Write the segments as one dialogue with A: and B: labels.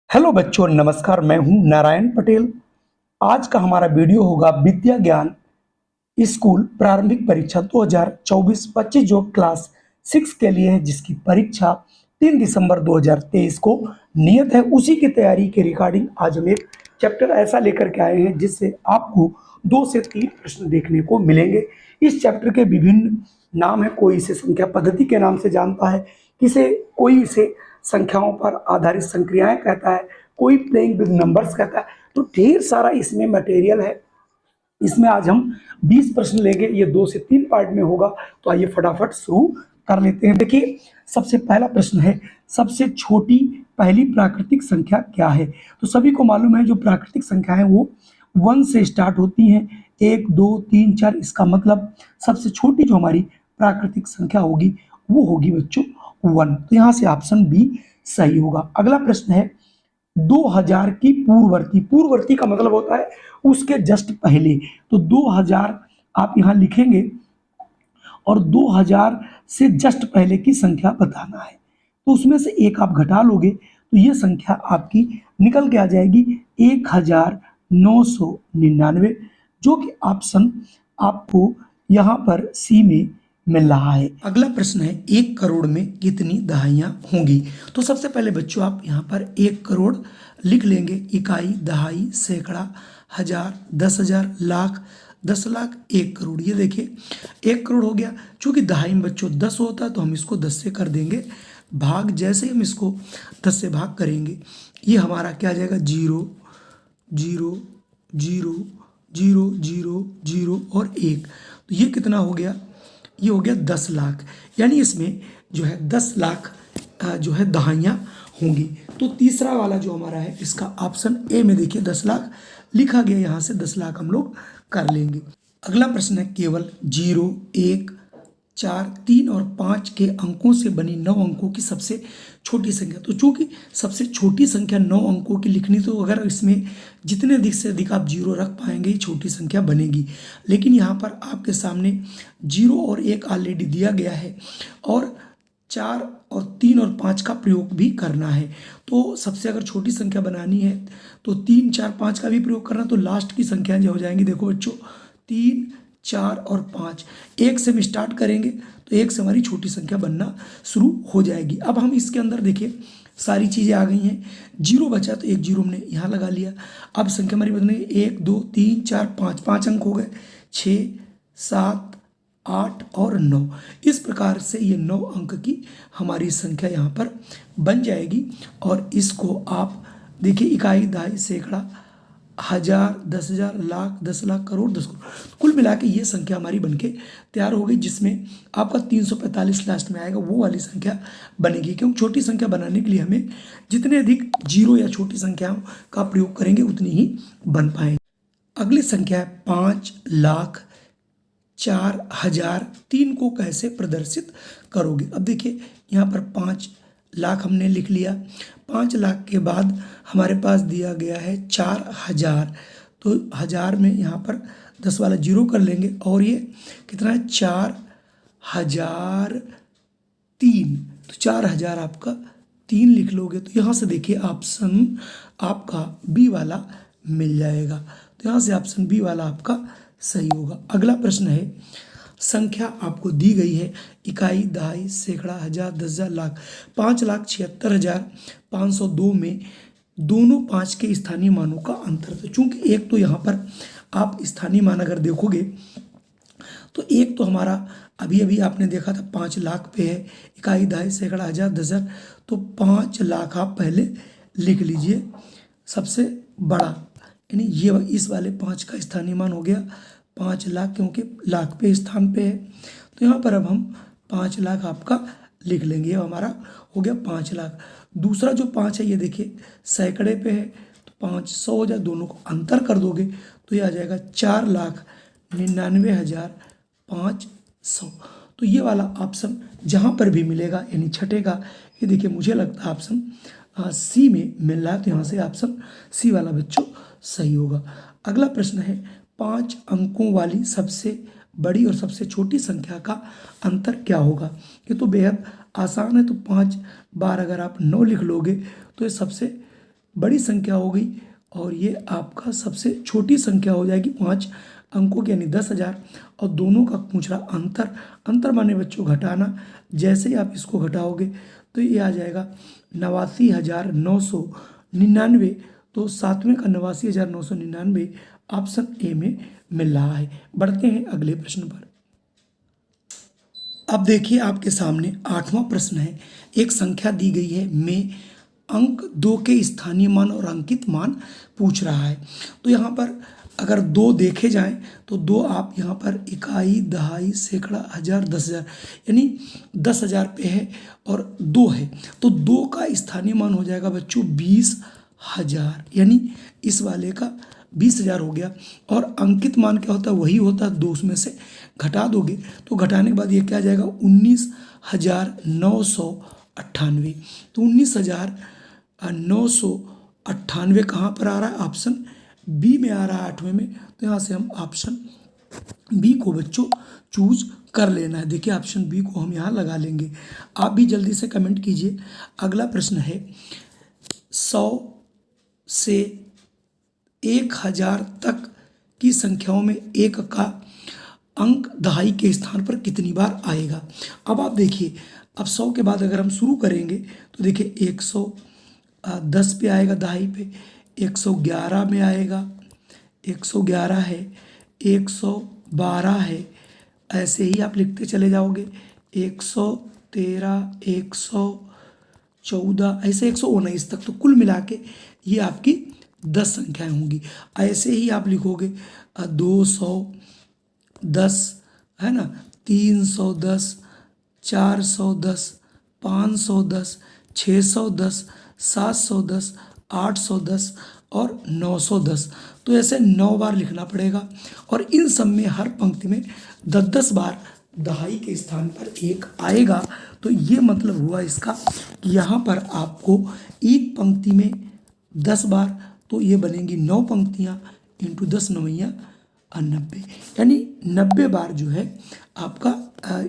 A: Hello बच्चों, नमस्कार। मैं हूं नारायण पटेल। आज का हमारा वीडियो होगा विद्या ज्ञान स्कूल प्रारंभिक परीक्षा 2024-25 जो क्लास 6 के लिए है, जिसकी परीक्षा 3 दिसंबर 2023 को नियत है। उसी की तैयारी के रिगार्डिंग आज हम एक चैप्टर ऐसा लेकर के आए हैं जिससे आपको 2 से 3 प्रश्न देखने को मिलेंगे। इस चैप्टर के विभिन्न नाम है। कोई इसे संख्या पद्धति के नाम से जानता है, कोई इसे संख्याओं पर आधारित संक्रियाएं कहता है, कोई प्लेइंग विद नंबर्स कहता है। तो ढेर सारा इसमें मटेरियल है। इसमें आज हम 20 प्रश्न लेंगे। ये 2 से 3 पार्ट में होगा। तो आइए फटाफट शुरू कर लेते हैं। देखिए, सबसे पहला प्रश्न है, सबसे छोटी पहली प्राकृतिक संख्या क्या है? तो सभी को मालूम है जो प्राकृतिक संख्या है वो 1 से स्टार्ट होती हैं। 1, 2, 3, 4। इसका मतलब सबसे छोटी जो हमारी प्राकृतिक संख्या होगी वो होगी बच्चों 1। तो यहाँ से ऑप्शन बी सही होगा। अगला प्रश्न है, 2000 की पूर्ववर्ती। पूर्ववर्ती का मतलब होता है उसके जस्ट पहले। तो 2000 आप यहाँ लिखेंगे और 2000 से जस्ट पहले की संख्या बताना है। तो उसमें से एक आप घटा लोगे तो ये संख्या आपकी निकल के आ जाएगी 1999, जो कि ऑप्शन आपको यहाँ पर सी में मिल रहा है। अगला प्रश्न है, 1 करोड़ में कितनी दहाइयाँ होंगी? तो सबसे पहले बच्चों आप यहाँ पर 1 करोड़ लिख लेंगे। इकाई, दहाई, सैकड़ा, हजार, 10,000, लाख, 10 लाख, 1 करोड़। ये देखिए 1 करोड़ हो गया। चूंकि दहाई में बच्चों 10 होता है तो हम इसको 10 से कर देंगे भाग। जैसे ही हम इसको 10 से भाग करेंगे ये हमारा क्या आ जाएगा, 0 0 0 0 0 0 और 1। तो ये कितना हो गया? ये हो गया 10 लाख। यानी इसमें जो है 10 लाख जो है दहाइयाँ होंगी। तो तीसरा वाला जो हमारा है इसका ऑप्शन ए में देखिए 10 लाख लिखा गया। यहाँ से 10 लाख हम लोग कर लेंगे। अगला प्रश्न है, केवल 0, 1, 4, 3 और 5 के अंकों से बनी 9 अंकों की सबसे छोटी संख्या। तो चूंकि सबसे छोटी संख्या 9 अंकों की लिखनी, तो अगर इसमें जितने अधिक से अधिक आप 0 रख पाएंगे छोटी संख्या बनेगी। लेकिन यहाँ पर आपके सामने 0 और 1 ऑलरेडी दिया गया है और 4 और 3 और 5 का प्रयोग भी करना है। तो सबसे अगर छोटी संख्या बनानी है तो 3, 4, 5 का भी प्रयोग करना। तो लास्ट की संख्या जो हो जाएंगी, देखो बच्चों, 3, 4 और 5। 1 से हम स्टार्ट करेंगे तो 1 से हमारी छोटी संख्या बनना शुरू हो जाएगी। अब हम इसके अंदर देखिए सारी चीज़ें आ गई हैं। 0 बचा तो 1 0 हमने यहाँ लगा लिया। अब संख्या हमारी बनेगी 1, 2, 3, 4, 5। 5 अंक हो गए, 6, 7, 8 और 9। इस प्रकार से ये 9 अंक की हमारी संख्या यहाँ पर बन जाएगी। और इसको आप देखिए, इकाई, दहाई, सैकड़ा, हजार, 10,000, लाख, 10 लाख, करोड़, 10 करोड़, कुल मिला के ये संख्या हमारी बनके तैयार हो गई। जिसमें आपका 345 लास्ट में आएगा, वो वाली संख्या बनेगी। क्योंकि छोटी संख्या बनाने के लिए हमें जितने अधिक 0 या छोटी संख्याओं का प्रयोग करेंगे उतनी ही बन पाएंगे। अगली संख्या है 5,04,000। 3 को कैसे प्रदर्शित करोगे? अब देखिए यहाँ पर 5 लाख हमने लिख लिया। 5 लाख के बाद हमारे पास दिया गया है 4,000। तो 1000 में यहाँ पर 10 वाला 0 कर लेंगे और ये कितना है, 4,003। तो 4,000 आपका 3 लिख लोगे तो यहाँ से देखिए ऑप्शन आपका बी वाला मिल जाएगा। तो यहाँ से ऑप्शन बी वाला आपका सही होगा। अगला प्रश्न है, संख्या आपको दी गई है, इकाई, दहाई, सैकड़ा, हजार, 10,000, लाख। 5,76,502 में दोनों 5 के स्थानीय मानों का अंतर। तो चूंकि एक तो यहाँ पर आप स्थानीय मान अगर देखोगे तो एक तो हमारा अभी अभी आपने देखा था 5 लाख पे है। इकाई, दहाई, सैकड़ा, हजार, 10,000। तो 5 लाख आप पहले लिख लीजिए सबसे बड़ा, यानी ये इस वाले 5 का स्थानीय मान हो गया 5 लाख, क्योंकि लाख पे स्थान पे है। तो यहाँ पर अब हम 5 लाख आपका लिख लेंगे। अब हमारा हो गया 5 लाख। दूसरा जो 5 है ये देखिए सैकड़े पे है, तो 500 हो जाए, दोनों को अंतर कर दोगे तो ये आ जाएगा 4,99,500। तो ये वाला ऑप्शन जहाँ पर भी मिलेगा यानी छठेगा, ये देखिए मुझे लगता है ऑप्शन सी में मिल रहा है। तो यहाँ से ऑप्शन सी वाला बच्चों सही होगा। अगला प्रश्न है, 5 अंकों वाली सबसे बड़ी और सबसे छोटी संख्या का अंतर क्या होगा? ये तो बेहद आसान है। तो 5 बार अगर आप 9 लिख लोगे तो ये सबसे बड़ी संख्या हो गई और ये आपका सबसे छोटी संख्या हो जाएगी 5 अंकों की, यानी 10,000। और दोनों का पूछ रहा अंतर, अंतर माने बच्चों घटाना। जैसे ही आप इसको घटाओगे तो ये आ जाएगा 89,999। तो 7वें का 89,999 ऑप्शन ए में मिल रहा है। बढ़ते हैं अगले प्रश्न पर। अब देखिए आपके सामने 8वां प्रश्न है। एक संख्या दी गई है में अंक 2 के स्थानीय मान और अंकित मान पूछ रहा है। तो यहाँ पर अगर 2 देखे जाएं तो 2 आप यहाँ पर इकाई, दहाई, सैकड़ा, हजार, 10,000, यानी 10,000 पे है और 2 है। तो 2 का स्थानीय मान हो जाएगा बच्चों 20,000, यानी इस वाले का 20,000 हो गया। और अंकित मान क्या होता है, वही होता है 2 उसमें से घटा दोगे तो घटाने के बाद ये क्या आ जाएगा 19,998। तो 19,998 कहाँ पर आ रहा है, ऑप्शन बी में आ रहा है 8वें में। तो यहाँ से हम ऑप्शन बी को बच्चों चूज कर लेना है। देखिए ऑप्शन बी को हम यहाँ लगा लेंगे। आप भी जल्दी से कमेंट कीजिए। अगला प्रश्न है 100 से 1,000 तक की संख्याओं में 1 का अंक दहाई के स्थान पर कितनी बार आएगा। अब आप देखिए, अब 100 के बाद अगर हम शुरू करेंगे तो देखिए 110 पे आएगा दहाई पे, 111 में आएगा, 111 है, 112 है। ऐसे ही आप लिखते चले जाओगे, 113, 114, ऐसे 119 तक। तो कुल मिला के ये आपकी 10 संख्याएं होंगी। ऐसे ही आप लिखोगे 210 है ना, 310, 410, 510, 610, 710, 810 और 910। तो ऐसे 9 बार लिखना पड़ेगा और इन सब में हर पंक्ति में 10-10 बार दहाई के स्थान पर 1 आएगा। तो ये मतलब हुआ इसका कि यहाँ पर आपको एक पंक्ति में 10 बार, तो ये बनेंगी 9 पंक्तियाँ इंटू 10 9 90, यानी 90 बार जो है आपका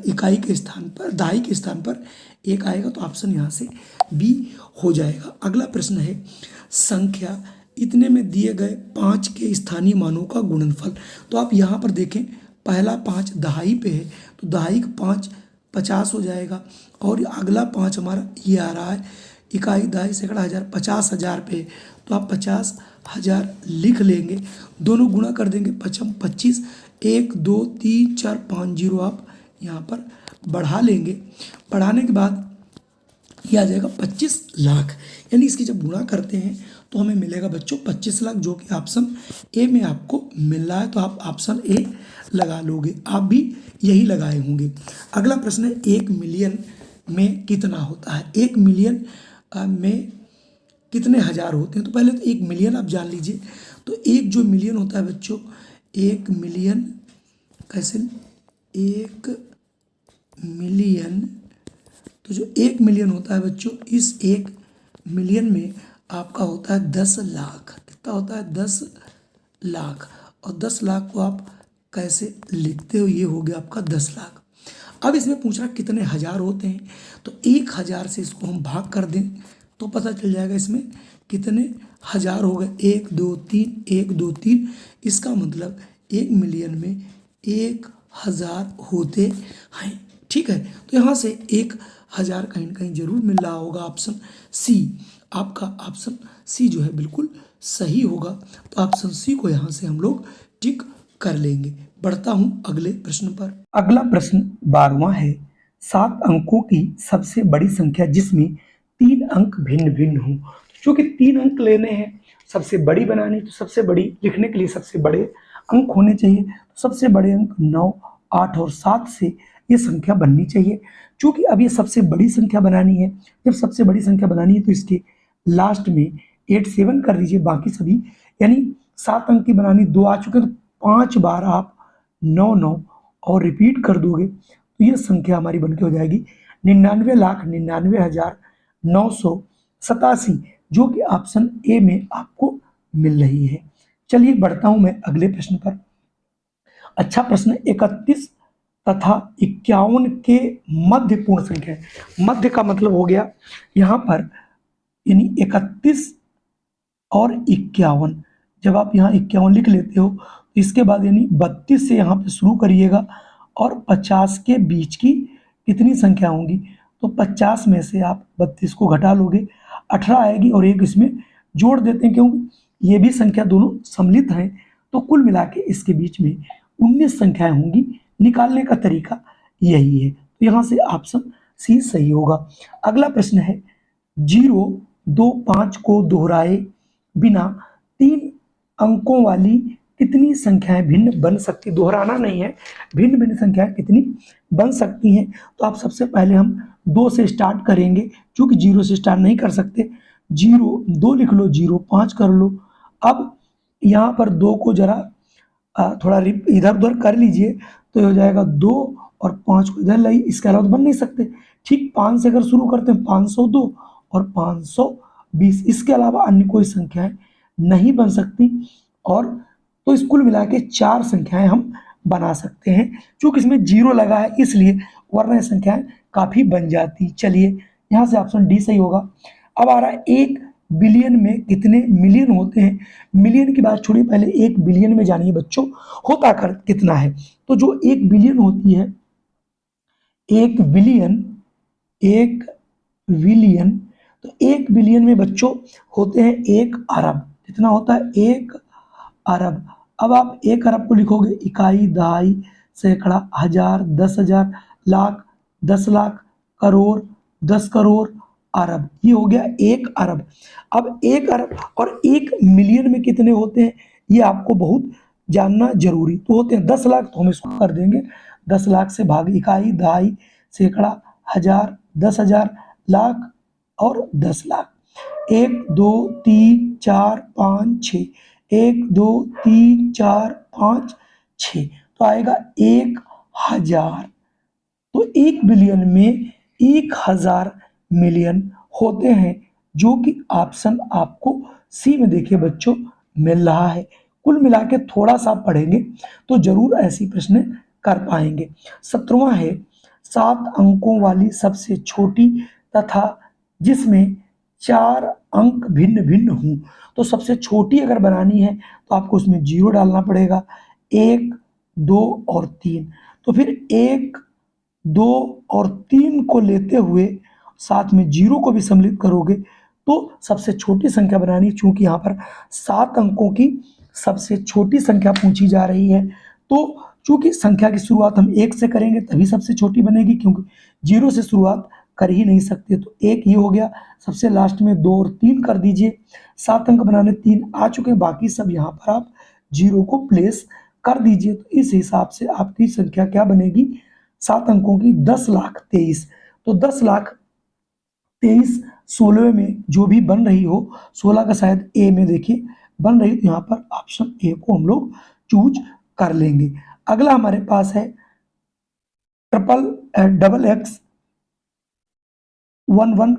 A: इकाई के स्थान पर, दहाई के स्थान पर 1 आएगा। तो ऑप्शन यहाँ से बी हो जाएगा। अगला प्रश्न है संख्या इतने में दिए गए 5 के स्थानीय मानों का गुणनफल। तो आप यहाँ पर देखें, पहला 5 दहाई पे है तो दहाई का 5 50 हो जाएगा। और अगला 5 हमारा ये आ रहा है इकाई, दहाई, सैकड़ा, हजार, 50,000 पे, तो आप 50,000 लिख लेंगे। दोनों गुणा कर देंगे, 5 25, 1 2 3 4 5 0 आप यहाँ पर बढ़ा लेंगे। बढ़ाने के बाद ये आ जाएगा 25 लाख, यानी इसकी जब गुणा करते हैं तो हमें मिलेगा बच्चों 25 लाख, जो कि ऑप्शन ए में आपको मिल रहा है। तो आप ऑप्शन ए लगा लोगे। आप भी यही लगाए होंगे। अगला प्रश्न है 1 मिलियन में कितना होता है। 1 मिलियन में कितने हज़ार होते हैं। तो पहले तो 1 मिलियन आप जान लीजिए। तो एक जो मिलियन होता है बच्चों, 1 मिलियन कैसे, 1 मिलियन, तो जो 1 मिलियन होता है बच्चों, इस 1 मिलियन में आपका होता है 10 लाख। कितना होता है, 10 लाख। और 10 लाख को आप कैसे लिखते हो, ये हो गया आपका 10 लाख। अब इसमें पूछ रहा कितने हज़ार होते हैं। तो 1,000 से इसको हम भाग कर दें तो पता चल जाएगा इसमें कितने हज़ार हो गए। 1 2 3, 1 2 3। इसका मतलब 1 मिलियन में 1,000 होते हैं। ठीक है, तो यहाँ से 1,000 कहीं ना कहीं जरूर मिल रहा होगा। ऑप्शन सी, आपका ऑप्शन सी जो है बिल्कुल सही होगा। तो ऑप्शन सी को यहाँ से हम लोग टिक कर लेंगे। बढ़ता हूँ अगले प्रश्न पर। अगला प्रश्न 12वां है 7 अंकों की सबसे बड़ी संख्या जिसमें 3 अंक भिन्न भिन्न हों। चूंकि 3 अंक लेने हैं, सबसे बड़ी बनानी, तो सबसे बड़ी लिखने के लिए सबसे बड़े अंक होने चाहिए। तो सबसे बड़े अंक 9, 8 और 7 से ये संख्या बननी चाहिए। चूंकि अब ये सबसे बड़ी संख्या बनानी है, जब सबसे बड़ी संख्या बनानी है तो इसके लास्ट में 8 7 कर दीजिए, बाकी सभी, यानी 7 अंक की बनानी, 2 आ चुके तो 5 बार आप 9 9 और रिपीट कर दोगे तो ये संख्या हमारी बनके हो जाएगी 99,99,987, जो कि ऑप्शन ए में आपको मिल रही है। चलिए बढ़ता हूं मैं अगले प्रश्न पर। अच्छा प्रश्न, 31 तथा 51 के मध्य पूर्ण संख्या है। मध्य का मतलब हो गया यहाँ पर, यानी 31 और 51। जब आप यहाँ 51 लिख लेते हो तो इसके बाद यानी 32 से यहाँ पे शुरू करिएगा और 50 के बीच की कितनी संख्या होंगी, तो 50 में से आप 32 को घटा लोगे, 18 आएगी और एक इसमें जोड़ देते हैं क्योंकि ये भी संख्या दोनों सम्मिलित हैं, तो कुल मिला के इसके बीच में 19 संख्याएं होंगी। निकालने का तरीका यही है, तो यहाँ से ऑप्शन सी सही होगा। अगला प्रश्न है 0, 2, 5 को दोहराए बिना 3 अंकों वाली कितनी संख्याएं भिन्न बन सकती, दोहराना नहीं है, भिन्न भिन्न संख्याएं कितनी बन सकती हैं। तो आप सबसे पहले हम 2 से स्टार्ट करेंगे, क्योंकि 0 से स्टार्ट नहीं कर सकते। 0 2 लिख लो, 0 5 कर लो। अब यहाँ पर 2 को जरा थोड़ा इधर उधर कर लीजिए, तो हो जाएगा 2 और 5 को इधर लाई, इसके अलावा तो बन नहीं सकते। ठीक 5 से अगर शुरू करते हैं 502 और 520, इसके अलावा अन्य कोई संख्याएं नहीं बन सकती। और तो इस कुल मिला के 4 संख्याएं हम बना सकते हैं, क्योंकि इसमें 0 लगा है इसलिए, वरना ये संख्याएं काफ़ी बन जाती। चलिए यहाँ से ऑप्शन डी सही होगा। अब आ रहा है 1 बिलियन में कितने मिलियन होते हैं। मिलियन की बात छोड़िए, पहले 1 बिलियन में जानिए बच्चों होता कर कितना है। तो जो 1 बिलियन होती है, 1 बिलियन, 1 बिलियन, तो 1 बिलियन में बच्चों होते हैं 1 अरब। कितना होता है? 1 अरब। अब आप 1 अरब को लिखोगे इकाई, दहाई, सैकड़ा, हजार, 10,000, लाख, 10 लाख, करोड़, 10 करोड़, अरब। ये हो गया 1 अरब। अब 1 अरब और 1 मिलियन में कितने होते हैं ये आपको बहुत जानना जरूरी। तो होते हैं 10 लाख, तो हम इसको कर देंगे 10 लाख से भाग, इकाई, दहाई, सैकड़ा, हजार, 10,000, लाख और 10 लाख। 1 2 3 4 5 6, 1 2 3 4 5 6, तो आएगा 1,000। तो 1 बिलियन में 1,000 मिलियन होते हैं, जो कि ऑप्शन आपको सी में देखिए बच्चों मिल रहा है। कुल मिला के थोड़ा सा पढ़ेंगे तो जरूर ऐसी प्रश्न कर पाएंगे। 17वां है 7 अंकों वाली सबसे छोटी तथा जिसमें 4 अंक भिन्न भिन्न हों। तो सबसे छोटी अगर बनानी है तो आपको उसमें 0 डालना पड़ेगा, 1 2 और 3। तो फिर 1 2 और 3 को लेते हुए साथ में 0 को भी सम्मिलित करोगे तो सबसे छोटी संख्या बनानी, चूंकि यहाँ पर 7 अंकों की सबसे छोटी संख्या पूछी जा रही है। तो चूंकि संख्या की शुरुआत हम 1 से करेंगे तभी सबसे छोटी बनेगी, क्योंकि 0 से शुरुआत कर ही नहीं सकते। तो 1 ही हो गया, सबसे लास्ट में 2 और 3 कर दीजिए। 7 अंक बनाने 3 आ चुके हैं, बाकी सब यहाँ पर आप 0 को प्लेस कर दीजिए। तो इस हिसाब से आपकी संख्या क्या बनेगी, 7 अंकों की 10,23,000। तो 10,23,000 16 में जो भी बन रही हो, 16 का शायद ए में देखिए बन रही, तो यहाँ पर ऑप्शन ए को हम लोग चूज कर लेंगे। अगला हमारे पास है XXXI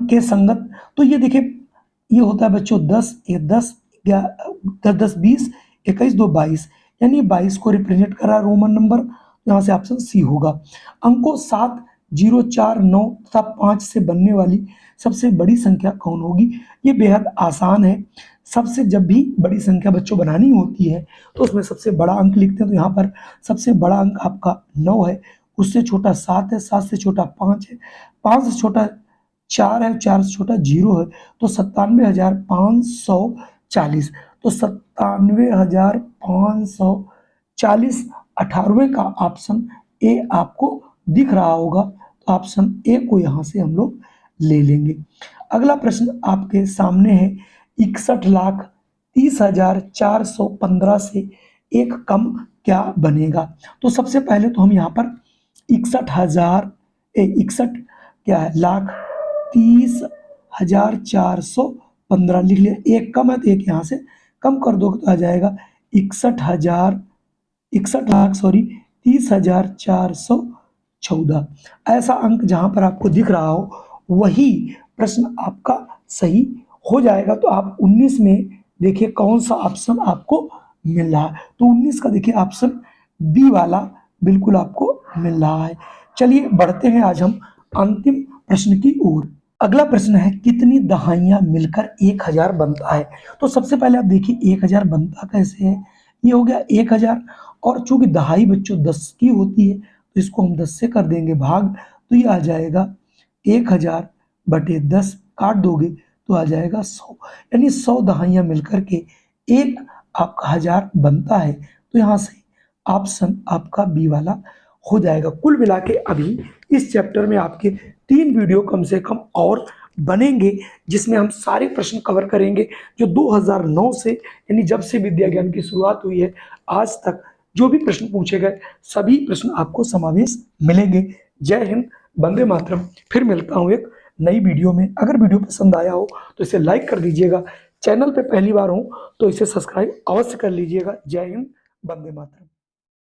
A: के संगत। तो ये देखिए ये होता है बच्चों 10, ये 10, 10, 20, 21, 2, 22, यानी 22 को रिप्रेजेंट कर रहा है रोमन नंबर। यहाँ से ऑप्शन सी होगा। अंकों 7, 0, 4, 9 तथा 5 से बनने वाली सबसे बड़ी संख्या कौन होगी। ये बेहद आसान है। सबसे जब भी बड़ी संख्या बच्चों बनानी होती है तो उसमें सबसे बड़ा अंक लिखते हैं। तो यहाँ पर सबसे बड़ा अंक आपका 9 है, उससे छोटा 7 है, 7 से छोटा 5 है, 5 से छोटा 4 है, 4 से छोटा 0 है। तो 97,540। तो 97,540 18वें का ऑप्शन ए आपको दिख रहा होगा। तो ऑप्शन ए को यहाँ से हम लोग ले लेंगे। अगला प्रश्न आपके सामने है 61,30,415 से एक कम क्या बनेगा। तो सबसे पहले तो हम यहाँ पर 61 क्या है, 1,30,415 लिख लिया। एक कम है तो एक यहाँ से कम कर दो तो आ जाएगा 30,414। ऐसा अंक जहाँ पर आपको दिख रहा हो वही प्रश्न आपका सही हो जाएगा। तो आप 19 में देखिए कौन सा ऑप्शन आपको मिल रहा है। तो 19 का देखिए ऑप्शन बी वाला बिल्कुल आपको मिल रहा है। चलिए बढ़ते हैं आज हम अंतिम प्रश्न की ओर। अगला प्रश्न है कितनी दहाइयां मिलकर 1000 बनता है। तो सबसे पहले आप देखिए 1000 बनता कैसे है। ये हो गया 1000 और चूंकि दहाई बच्चों 10 की होती है तो इसको हम 10 से कर देंगे भाग, तो ये आ जाएगा 1000 बटे 10, काट दोगे तो आ जाएगा 100, यानी 100 दहाइयां मिलकर के एक आपका 1000 बनता है। तो यहाँ से ऑप्शन आपका बी वाला हो जाएगा। कुल मिला के अभी इस चैप्टर में आपके 3 वीडियो कम से कम और बनेंगे, जिसमें हम सारे प्रश्न कवर करेंगे जो 2009 से यानी जब से विद्या ज्ञान की शुरुआत हुई है आज तक जो भी प्रश्न पूछे गए सभी प्रश्न आपको समावेश मिलेंगे। जय हिंद, वंदे मातरम। फिर मिलता हूँ एक नई वीडियो में। अगर वीडियो पसंद आया हो तो इसे लाइक कर दीजिएगा, चैनल पे पहली बार हो तो इसे सब्सक्राइब अवश्य कर लीजिएगा। जय हिंद, वंदे मातरम।